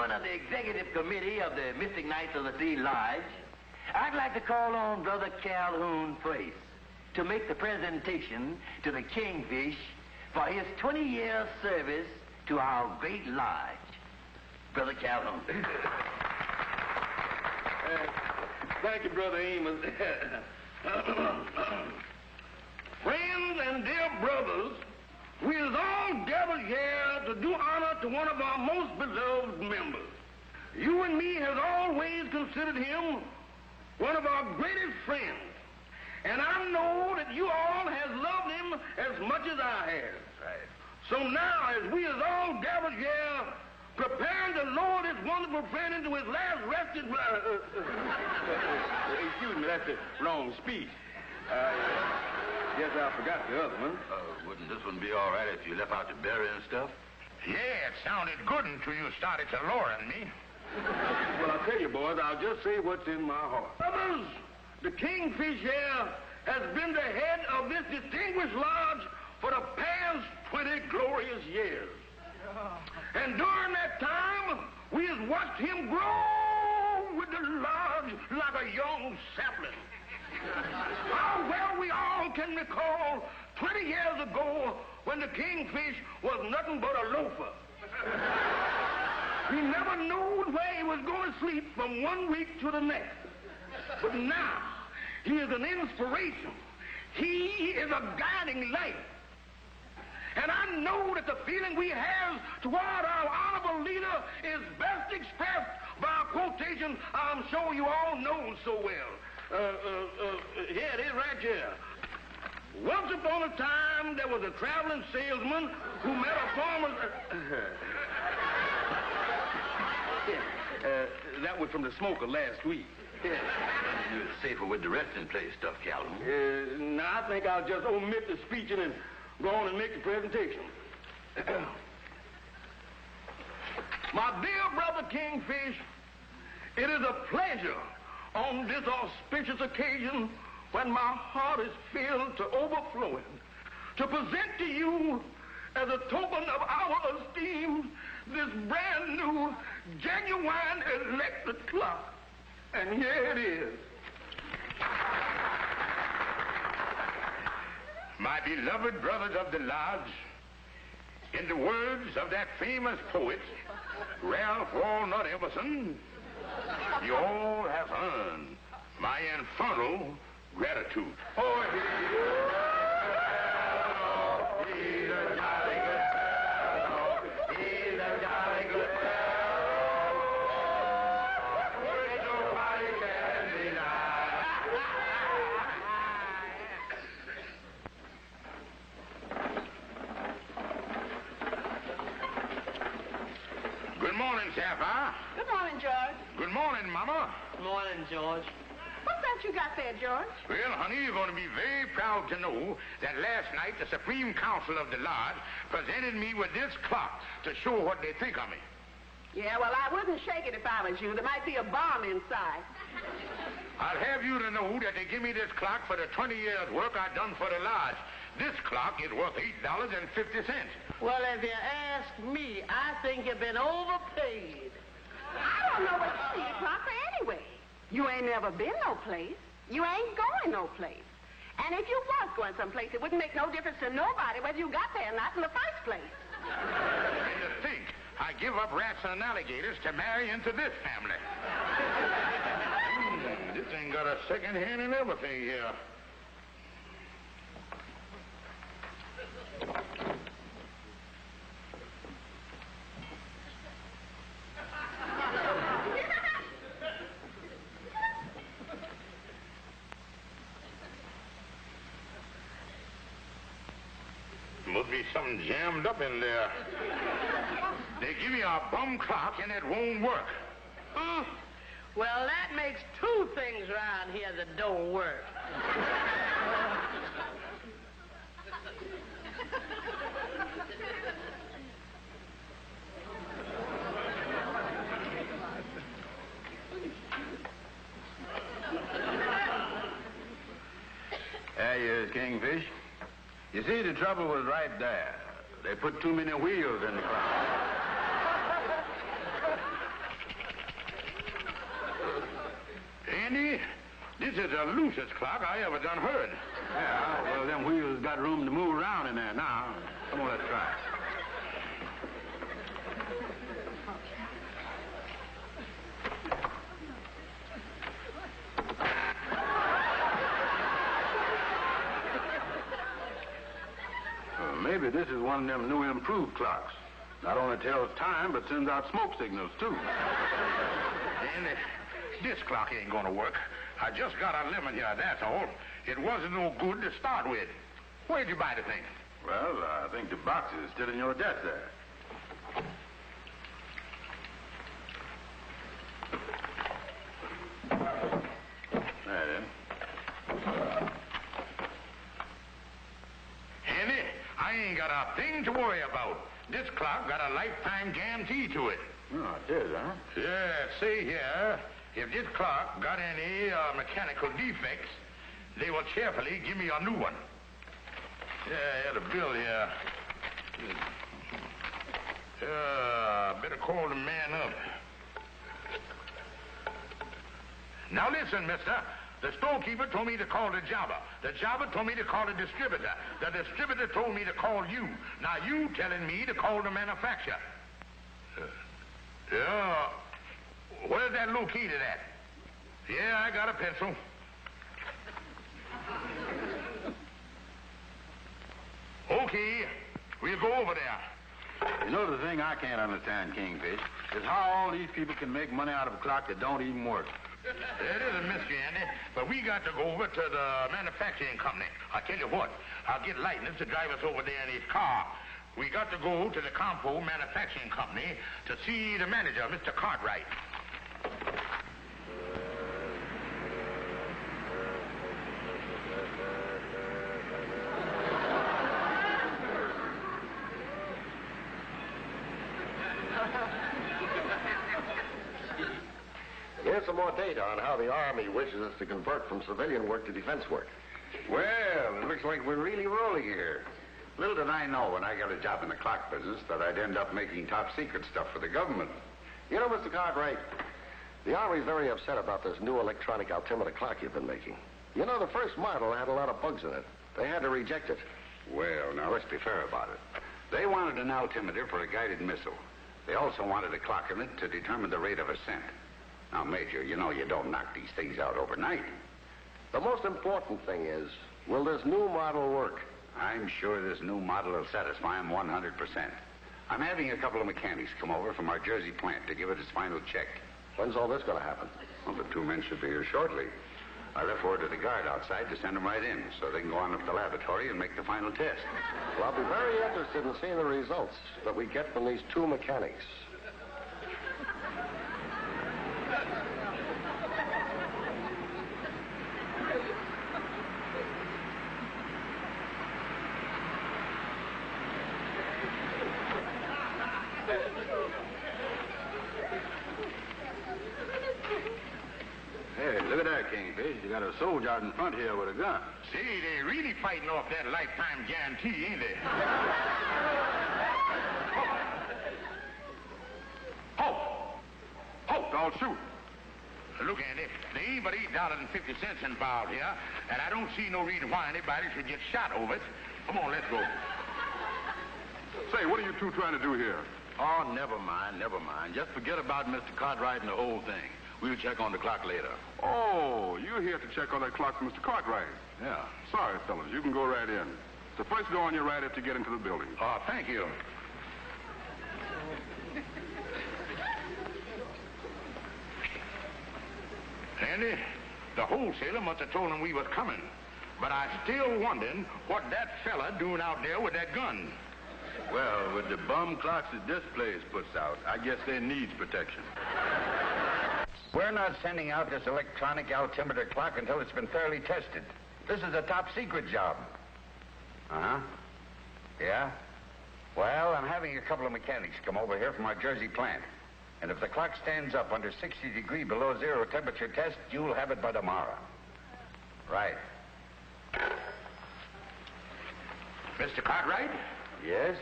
chairman of the executive committee of the Mystic Knights of the Sea Lodge, I'd like to call on Brother Calhoun first to make the presentation to the Kingfish for his 20-year service to our great lodge. Brother Calhoun. Thank you, Brother Amos. Friends and dear brothers, we is all gathered here to do honor to one of our most beloved members. You and me has always considered him one of our greatest friends. And I know that you all has loved him as much as I have. Right. So now, as we is all gathered here, preparing to lower this wonderful friend into his last resting... excuse me, that's the wrong speech. Guess I forgot the other one. Wouldn't this one be all right if you left out the berry and stuff? Yeah, it sounded good until you started to lowering me. Well, I'll tell you, boys, I'll just say what's in my heart. Brothers, the Kingfish here has been the head of this distinguished lodge for the past 20 glorious years. And during that time, we have watched him grow with the lodge like a young sapling. How well we all can recall 20 years ago when the Kingfish was nothing but a loafer. He never knew where he was going to sleep from one week to the next. But now, he is an inspiration. He is a guiding light. And I know that the feeling we have toward our honorable leader is best expressed by a quotation I'm sure you all know so well. Here it is right here. Once upon a time, there was a traveling salesman who met a farmer... that was from the smoker last week. You're safer with the resting place stuff, Calhoun. Now, I think I'll just omit the speech and go on and make the presentation. My dear brother Kingfish, it is a pleasure on this auspicious occasion when my heart is filled to overflowing to present to you as a token of our esteem this brand new, genuine electric clock. And here it is. My beloved brothers of the lodge, in the words of that famous poet, Ralph Walnut Emerson, you all have earned my infernal gratitude. Oh, he's a jolly good fellow. He's a jolly good fellow. Which nobody can deny. Good morning, Sapphire. Good morning, George. Good morning, Mama. Good morning, George. What's that you got there, George? Well, honey, you're going to be very proud to know that last night the Supreme Council of the Lodge presented me with this clock to show what they think of me. Yeah, well, I wouldn't shake it if I was you. There might be a bomb inside. I'll have you to know that they give me this clock for the 20 years work I've done for the Lodge. This clock is worth $8.50. Well, if you ask me, I think you've been overpaid. I don't know what you need a clock for anyway. You ain't never been no place. You ain't going no place. And if you was going someplace, it wouldn't make no difference to nobody whether you got there or not in the first place. And to think, I give up rats and alligators to marry into this family. This thing got a second hand and everything here. Must be something jammed up in there. They give you a bum clock and it won't work. Well, that makes two things around here that don't work. There you is, Kingfish. You see, the trouble was right there. They put too many wheels in the clock. Andy, this is the loosest clock I ever done heard. Yeah, well, them wheels got room to move around in there now. Come on, let's try. Well, maybe this is one of them new improved clocks. Not only tells time, but sends out smoke signals, too. Andy, this clock ain't gonna work. I just got a lemon here, that's all. It wasn't no good to start with. Where'd you buy the thing? Well, I think the box is still in your desk there. There, then. Andy, I ain't got a thing to worry about. This clock got a lifetime guarantee to it. Oh, it is, huh? Yeah, see here, if this clock got any mechanical defects, they will cheerfully give me a new one. Yeah, the bill here. Better call the man up. Now listen, mister. The storekeeper told me to call the jobber. The jobber told me to call the distributor. The distributor told me to call you. Now you telling me to call the manufacturer. Yeah. Where's that located at? Yeah, I got a pencil. Okay, we'll go over there. You know, the thing I can't understand, Kingfish, is how all these people can make money out of a clock that don't even work. It is a mystery, Andy, but we got to go over to the manufacturing company. I tell you what, I'll get Lightning to drive us over there in his car. We got to go to the Compo Manufacturing Company to see the manager, Mr. Cartwright. Here's some more data on how the Army wishes us to convert from civilian work to defense work. Well, it looks like we're really rolling here. Little did I know when I got a job in the clock business that I'd end up making top secret stuff for the government. You know, Mr. Cartwright, the Army's very upset about this new electronic altimeter clock you've been making. You know, the first model had a lot of bugs in it. They had to reject it. Well, now, let's be fair about it. They wanted an altimeter for a guided missile. They also wanted a clock in it to determine the rate of ascent. Now, Major, you know you don't knock these things out overnight. The most important thing is, will this new model work? I'm sure this new model will satisfy him 100%. I'm having a couple of mechanics come over from our Jersey plant to give it its final check. When's all this going to happen? Well, the two men should be here shortly. I left word to the guard outside to send them right in so they can go on up to the laboratory and make the final test. Well, I'll be very interested in seeing the results that we get from these two mechanics. Hey, look at that, Kingfish. You got a soldier out in front here with a gun. See, they really fighting off that lifetime guarantee, ain't they? Halt! Don't shoot. Look, Andy, there ain't but $8.50 involved here, and I don't see no reason why anybody should get shot over it. Come on, let's go. Say, what are you two trying to do here? Oh, never mind. Just forget about Mr. Cartwright and the whole thing. We'll check on the clock later. Oh, you're here to check on that clock for Mr. Cartwright. Yeah. Sorry, fellas, you can go right in. It's the first door on your right after you get into the building. Oh, thank you. Andy, the wholesaler must have told him we was coming. But I still wondering what that fella doing out there with that gun. Well, with the bum clocks that this place puts out, I guess they needs protection. We're not sending out this electronic altimeter clock until it's been thoroughly tested. This is a top secret job. Uh-huh. Yeah? Well, I'm having a couple of mechanics come over here from our Jersey plant. And if the clock stands up under 60 degrees below zero temperature test, you'll have it by tomorrow. Right. Mr. Cartwright? Yes?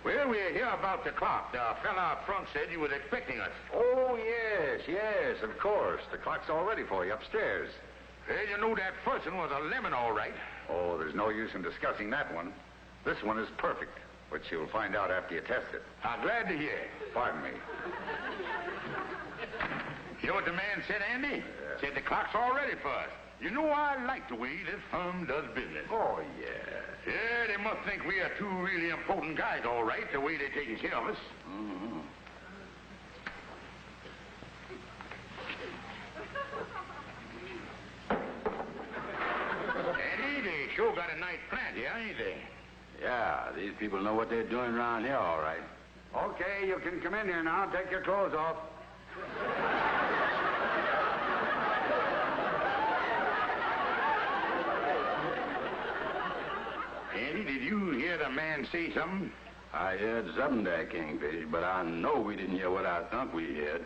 Well, we're here about the clock. The fella up front said you was expecting us. Oh, yes, of course. The clock's all ready for you upstairs. Well, you know that first one was a lemon, all right. Oh, there's no use in discussing that one. This one is perfect, which you'll find out after you test it. I'm glad to hear. Pardon me. You know what the man said, Andy? Said the clock's all ready for us. You know, I like the way this firm does business. Oh, yeah. Yeah, they must think we are two really important guys, all right, the way they're taking care of us. Mm-hmm. Andy, they sure got a nice plant here, ain't they? Yeah, these people know what they're doing around here, all right. Okay, you can come in here now. Take your clothes off. Andy, did you hear the man say something? I heard something there, Kingfish, but I know we didn't hear what I thought we heard.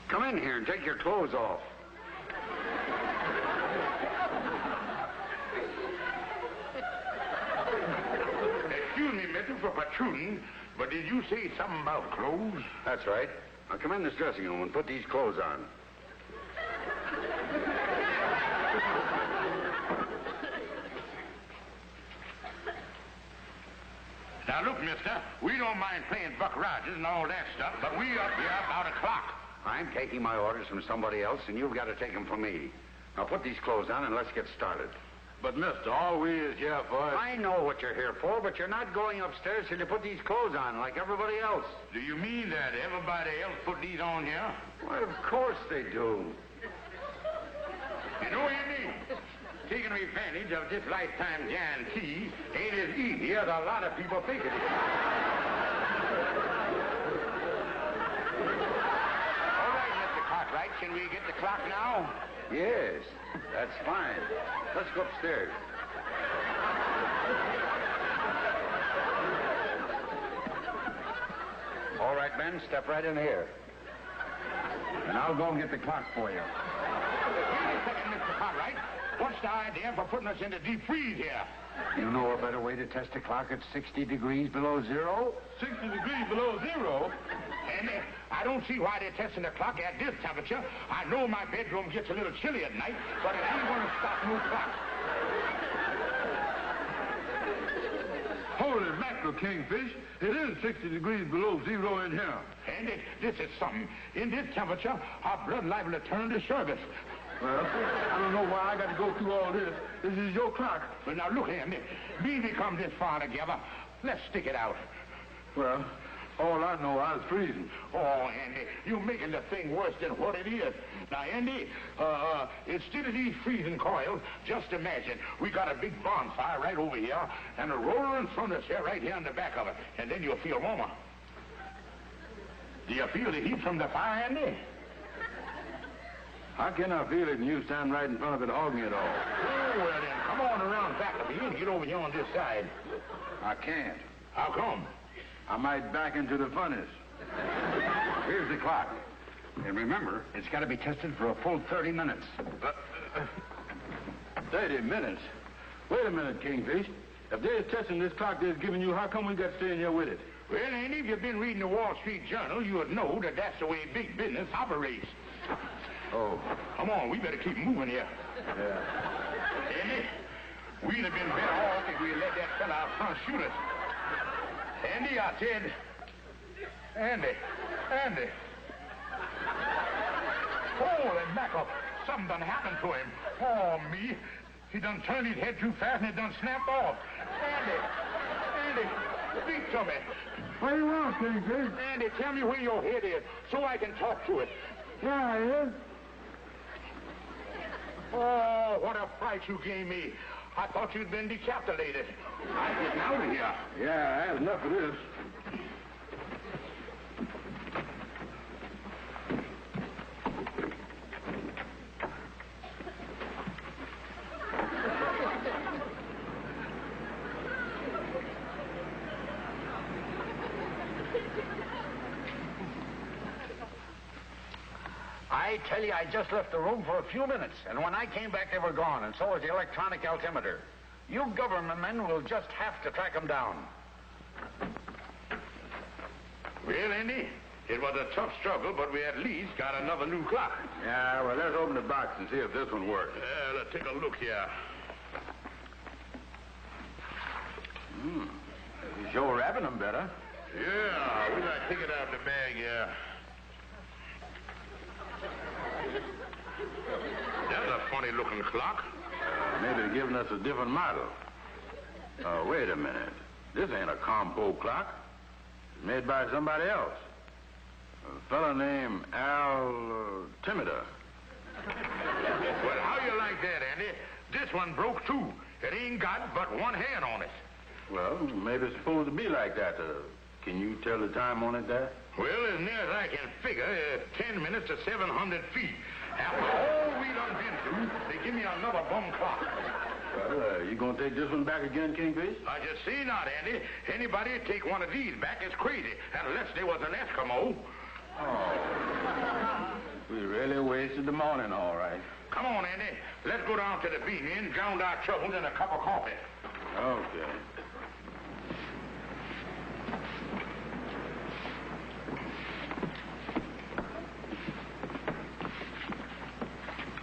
Come in here and take your clothes off. Excuse me, mister, for protruding, but did you say something about clothes? That's right. Now come in this dressing room and put these clothes on. Now, look, mister, we don't mind playing Buck Rogers and all that stuff, but we up here about a clock. I'm taking my orders from somebody else, and you've got to take them from me. Now put these clothes on and let's get started. But, mister, all we is here for is... I know what you're here for, but you're not going upstairs till you put these clothes on like everybody else. Do you mean that everybody else put these on here? Well, of course they do. You know what you mean? Taking advantage of this lifetime guarantee ain't as easy as a lot of people think it is. All right, Mr. Cartwright, can we get the clock now? Yes, that's fine. Let's go upstairs. All right, Ben, step right in here. And I'll go and get the clock for you. Wait a second, Mr. Cartwright. What's the idea for putting us into deep freeze here? You know a better way to test a clock at 60 degrees below zero? 60 degrees below zero? And I don't see why they're testing the clock at this temperature. I know my bedroom gets a little chilly at night, but it ain't going to stop no clock. Holy mackerel, Kingfish. It is 60 degrees below zero in here. And this is something. In this temperature, our blood liable to turn to sherbet. Well, I don't know why I got to go through all this. This is your clock. But now, look here, Nick. We come this far together. Let's stick it out. Well, all I know, I was freezing. Oh, Andy, you're making the thing worse than what it is. Now, Andy, instead of these freezing coils, just imagine we got a big bonfire right over here and a roaring furnace here right here in the back of it. And then you'll feel warmer. Do you feel the heat from the fire, Andy? How can I feel it and you stand right in front of it hogging it all? Oh, well, then, come on around back of me and get over here on this side. I can't. How come? I might back into the furnace. Here's the clock. And remember, it's got to be tested for a full 30 minutes. 30 minutes? Wait a minute, Kingfish. If they're testing this clock they're giving you, how come we got to stay in here with it? Well, Andy, if you've been reading the Wall Street Journal, you would know that that's the way big business operates. Oh. Come on, we better keep moving here. Yeah. Andy, we'd have been better off if we had let that fella out front shoot us. Andy, I said... Andy. Holy mackerel, something done happened to him. Oh, me. He done turned his head too fast and it done snapped off. Andy, speak to me. What do you want, Kingfish? Andy, tell me where your head is so I can talk to it. Yeah, it is. Oh, what a fright you gave me. I thought you'd been decapitated. I'm getting out of here. Yeah, I had enough of this. I tell you, I just left the room for a few minutes, and when I came back, they were gone, and so was the electronic altimeter. You government men will just have to track them down. Well, Andy, it was a tough struggle, but we at least got another new clock. Yeah, well, let's open the box and see if this one works. Let's take a look here. You sure wrapping them better. Yeah, we might take it out of the bag here. That's a funny-looking clock. Maybe they're giving us a different model. Wait a minute. This ain't a compo clock. It's made by somebody else. A fellow named Altimeter. Well, how you like that, Andy? This one broke, too. It ain't got but one hand on it. Well, maybe it's supposed to be like that. Can you tell the time on it, Dad? Well, as near as I can figure, 10 minutes to 700 feet. After all we done been through, they give me another bum clock. Well, you gonna take this one back again, Kingfish? I just see not, Andy. Anybody take one of these back is crazy, unless they was an Eskimo. Oh. We really wasted the morning, all right. Come on, Andy. Let's go down to the bean inn, drown our troubles in a cup of coffee. Okay.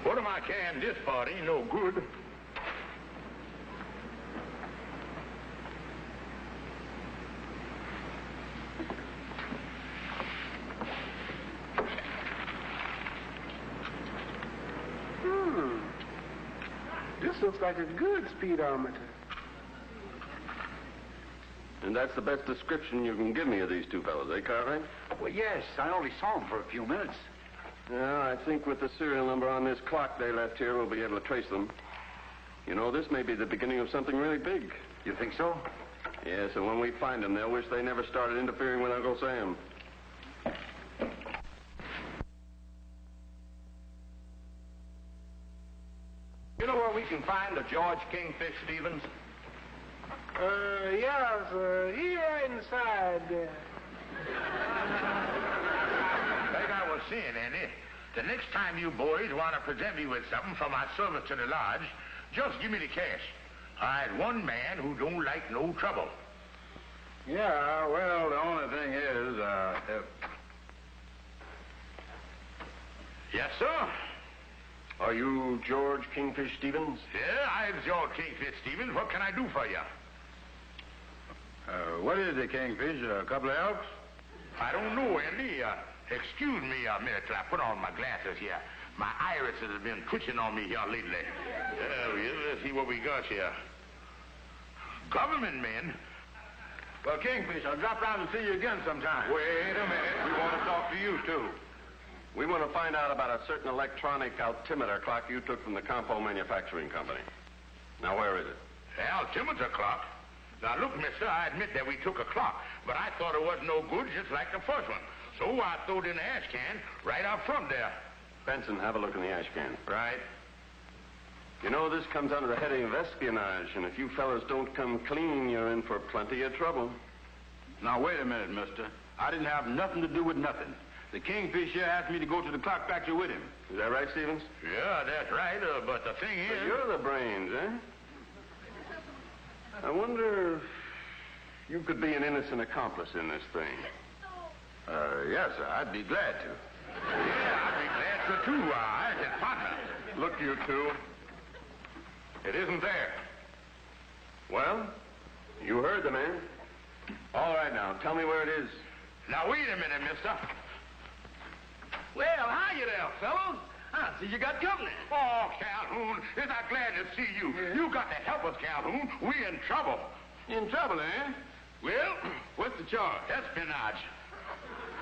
What am I carrying this for? It ain't no good. This looks like a good speedometer. And that's the best description you can give me of these two fellows, eh, Cartwright? Well, yes, I only saw them for a few minutes. Yeah, I think with the serial number on this clock they left here, we'll be able to trace them. You know, this may be the beginning of something really big. You think so? Yes, and when we find them, they'll wish they never started interfering with Uncle Sam. You know where we can find a George Kingfish Stevens? Yes, here inside. Like I was saying, Andy, the next time you boys want to present me with something for my service to the lodge, just give me the cash. I'm one man who don't like no trouble. Yeah, well, the only thing is, Yes, sir? Are you George Kingfish Stevens? Yeah, I'm George Kingfish Stevens. What can I do for you? what is it, Kingfish? A couple of elks? I don't know, Andy. Excuse me a minute till I put on my glasses here. My irises have been twitching on me here lately. Let's see what we got here. Government men? Well, Kingfish, I'll drop round and see you again sometime. Wait a minute. We want to talk to you, too. We want to find out about a certain electronic altimeter clock you took from the Compo Manufacturing Company. Now, where is it? The altimeter clock? Now, look, mister, I admit that we took a clock, but I thought it wasn't no good just like the first one. So I threw it in the ash can right out front there. Benson, have a look in the ash can. Right. You know, this comes under the heading of espionage, and if you fellas don't come clean, you're in for plenty of trouble. Now, wait a minute, mister. I didn't have nothing to do with nothing. The Kingfish here asked me to go to the clock factory with him. Is that right, Stevens? Yeah, that's right, but the thing is... So you're the brains, eh? I wonder if you could be an innocent accomplice in this thing. Yes, sir. I'd be glad to. Yeah, I'd be glad to, too. I can partner. Look, you two. It isn't there. Well, you heard the man. All right, now, tell me where it is. Now, wait a minute, mister. Well, hi you there, fellows. I see you got company. Oh, Calhoun, isn't I glad to see you. Yeah. You got to help us, Calhoun. We're in trouble. In trouble, eh? Well, What's the charge? espionage.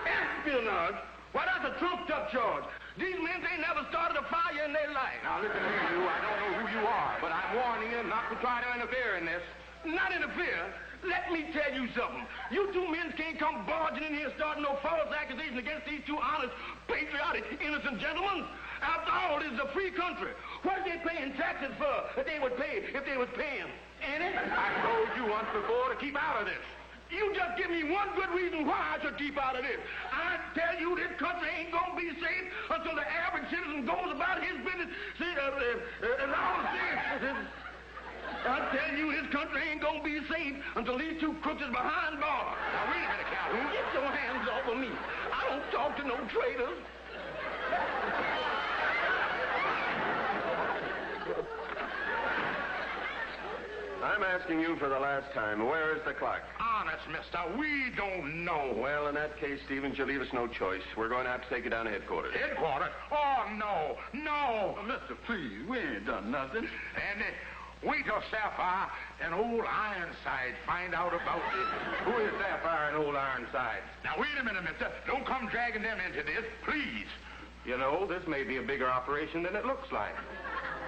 Espionage? Why, that's a trumped-up charge. These men ain't never started a fire in their life. Now, listen here, you. I don't know who you are, but I'm warning you not to try to interfere in this. Not interfere? Let me tell you something. You two men can't come barging in here starting no false accusation against these two honest, patriotic, innocent gentlemen. After all, this is a free country. What are they paying taxes for that they would pay if they was paying? Ain't it? I told you once before to keep out of this. You just give me one good reason why I should keep out of this. I tell you, this country ain't gonna be safe until the average citizen goes about his business. See, and I tell you, his country ain't gonna be safe until these two crooks is behind bars. Now, wait a minute, Calhoun. Get your hands off of me. I don't talk to no traitors. I'm asking you for the last time, where is the clock? Honest, mister, we don't know. Well, in that case, Stevens, you leave us no choice. We're going to have to take you down to headquarters. Headquarters? Oh, no, no. Mister, please, we ain't done nothing. And wait till Sapphire and old Ironside find out about this. Who is Sapphire and old Ironside? Now, wait a minute, mister. Don't come dragging them into this, please. You know, this may be a bigger operation than it looks like.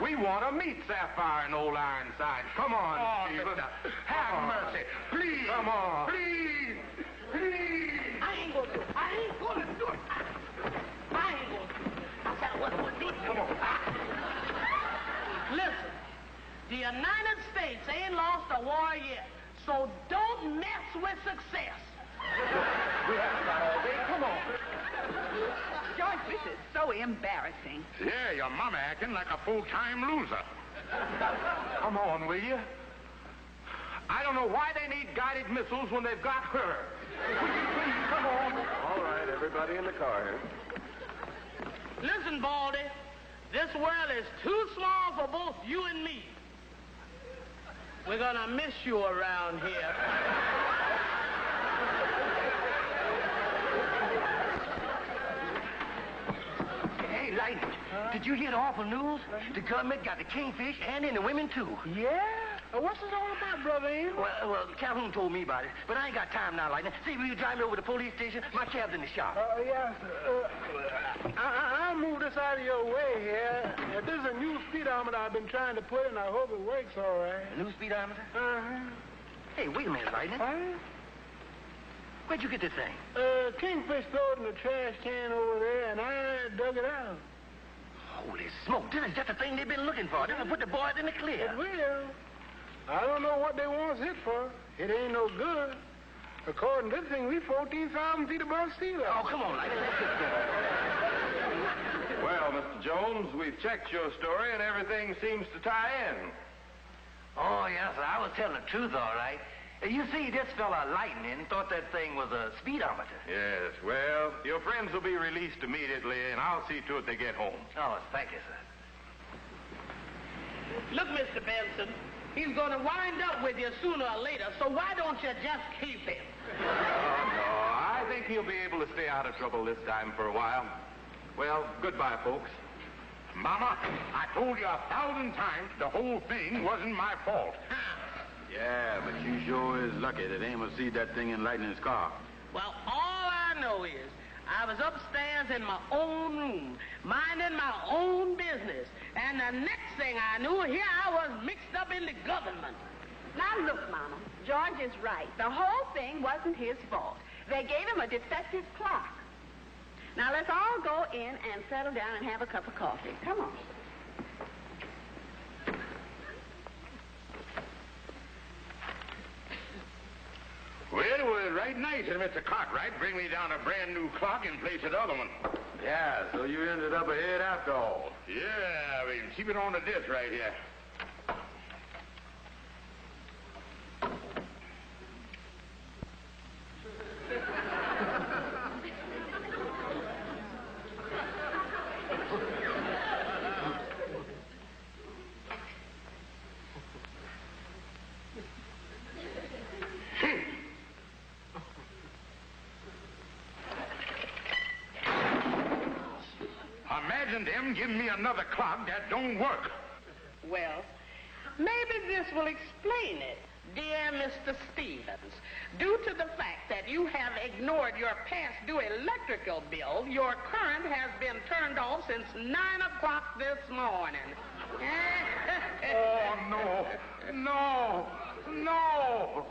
We want to meet Sapphire and old Ironside. Come on, Oh, Stephen. mister, have mercy. Please. Come on. Please. Please. I ain't gonna do it. I ain't gonna do it. I ain't gonna do it. I said I wasn't gonna do it. Come on. Listen, the United States ain't lost a war yet, so don't mess with success. We haven't got all day. Come on. George, this is so embarrassing. Yeah, your mama acting like a full-time loser. Come on, will you? I don't know why they need guided missiles when they've got her. Will you please come on? All right, everybody in the car here. Listen, Baldy, this world is too small for both you and me. We're gonna miss you around here. Hey, Lightning, did you hear the awful news? The government got the kingfish and then the women, too. Yeah? What's this all about, Brother Ian? Well, Calhoun told me about it, but I ain't got time now, Lightning. See, will you drive me over to the police station? My cab's in the shop. Yeah. I'll move this out of your way here. This is a new speedometer I've been trying to put in. I hope it works all right. A new speedometer? Uh-huh. Hey, wait a minute, Lightning. Huh? Where'd you get this thing? Kingfish threw it in the trash can over there, and I dug it out. Holy smoke, this is just the thing they've been looking for. This will put the boys in the clear. It will. I don't know what they want it for. It ain't no good. According to this thing, we 14,000 feet above sea level. Oh, come on, Lightning, let's get going. Well, Mr. Jones, we've checked your story and everything seems to tie in. Oh, yes, I was telling the truth, all right. You see, this fella, Lightning, thought that thing was a speedometer. Yes, well, your friends will be released immediately, and I'll see to it they get home. Oh, thank you, sir. Look, Mr. Benson, he's gonna wind up with you sooner or later, so why don't you just keep him? Oh, no, I think he'll be able to stay out of trouble this time for a while. Well, goodbye, folks. Mama, I told you 1,000 times the whole thing wasn't my fault. Yeah, but you sure is lucky that Amos see that thing in Lightning's car. Well, all I know is I was upstairs in my own room, minding my own business, and the next thing I knew, here I was mixed up in the government. Now, look, Mama, George is right. The whole thing wasn't his fault. They gave him a defective clock. Now, let's all go in and settle down and have a cup of coffee. Come on. Well, it was right nice of Mr. Cartwright bring me down a brand new clock in place of the other one. Yeah, so you ended up ahead after all. Yeah, I mean, keep it on the disc right here. Imagine them giving me another clock that don't work. Well, maybe this will explain it, dear Mr. Stevens. Due to the fact that you have ignored your past due electrical bill, your current has been turned off since 9 o'clock this morning. Oh, no. No. No.